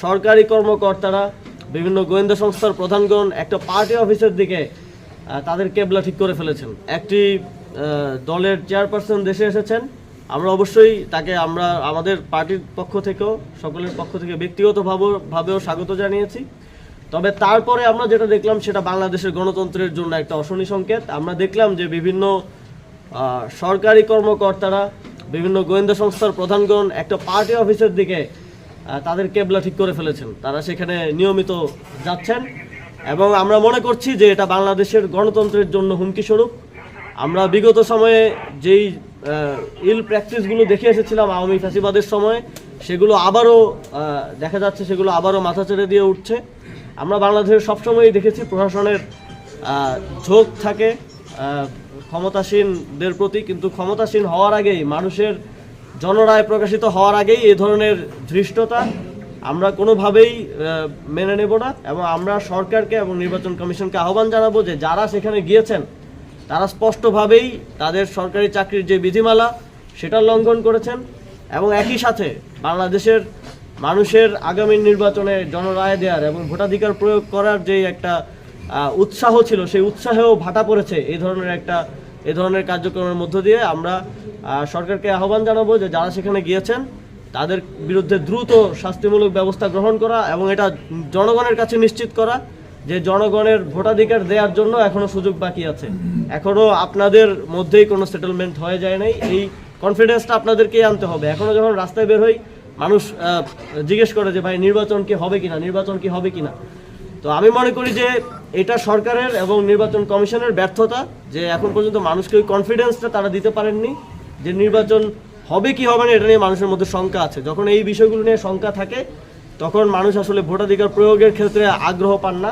সরকারি কর্মকর্তারা বিভিন্ন গোয়েন্দা সংস্থার প্রধানগণ একটা পার্টি অফিসের দিকে তাদের কেবলা ঠিক করে ফেলেছেন। একটি দলের চেয়ারপারসন দেশে এসেছেন, আমরা অবশ্যই তাকে আমাদের পার্টির পক্ষ থেকেও সকলের পক্ষ থেকে ব্যক্তিগতভাবেও স্বাগত জানিয়েছি। তবে তারপরে আমরা যেটা দেখলাম সেটা বাংলাদেশের গণতন্ত্রের জন্য একটা অশনি সংকেত। আমরা দেখলাম যে বিভিন্ন সরকারি কর্মকর্তারা বিভিন্ন গোয়েন্দা সংস্থার প্রধানগণ একটা পার্টি অফিসের দিকে তাদের কেবলা ঠিক করে ফেলেছেন। তারা সেখানে নিয়মিত যাচ্ছেন এবং আমরা মনে করছি যে এটা বাংলাদেশের গণতন্ত্রের জন্য হুমকি স্বরূপ। আমরা বিগত সময়ে যেই ইল প্র্যাকটিসগুলো দেখে এসেছিলাম আওয়ামী ফ্যাসিবাদের সময়, সেগুলো আবারও দেখা যাচ্ছে, সেগুলো আবারও মাথা চেড়ে দিয়ে উঠছে। আমরা বাংলাদেশের সবসময়ই দেখেছি প্রশাসনের ঝোঁক থাকে ক্ষমতাসীনদের প্রতি, কিন্তু ক্ষমতাসীন হওয়ার আগেই, মানুষের জনরায় প্রকাশিত হওয়ার আগেই এই ধরনের ধৃষ্টতা আমরা কোনোভাবেই মেনে নেব না। এবং আমরা সরকারকে এবং নির্বাচন কমিশনকে আহ্বান জানাবো যে যারা সেখানে গিয়েছেন তারা স্পষ্টভাবেই তাদের সরকারি চাকরির যে বিধিমালা সেটা লঙ্ঘন করেছেন এবং একই সাথে বাংলাদেশের মানুষের আগামী নির্বাচনে জনরায় দেওয়ার এবং ভোটাধিকার প্রয়োগ করার যে একটা উৎসাহ ছিল, সেই উৎসাহেও ভাটা পড়েছে এই ধরনের কার্যক্রমের মধ্য দিয়ে। আমরা সরকারকে আহ্বান জানাবো যে যারা সেখানে গিয়েছেন তাদের বিরুদ্ধে দ্রুত শাস্তিমূলক ব্যবস্থা গ্রহণ করা এবং এটা জনগণের কাছে নিশ্চিত করা যে জনগণের ভোটাধিকার দেওয়ার জন্য এখনও সুযোগ বাকি আছে, এখনও আপনাদের মধ্যেই কোনো সেটেলমেন্ট হয়ে যায় নাই। এই কনফিডেন্সটা আপনাদেরকেই আনতে হবে। এখনও যখন রাস্তায় বের হই, মানুষ জিজ্ঞেস করে যে ভাই নির্বাচন কি হবে কিনা। তো আমি মনে করি যে এটা সরকারের এবং নির্বাচন কমিশনের ব্যর্থতা যে এখন পর্যন্ত মানুষকে ওই কনফিডেন্সটা তারা দিতে পারেননি যে নির্বাচন হবে কি হবে না এটা নিয়ে মানুষের মধ্যে শঙ্কা আছে। যখন এই বিষয়গুলো নিয়ে শঙ্কা থাকে তখন মানুষ আসলে ভোটাধিকার প্রয়োগের ক্ষেত্রে আগ্রহ পান না।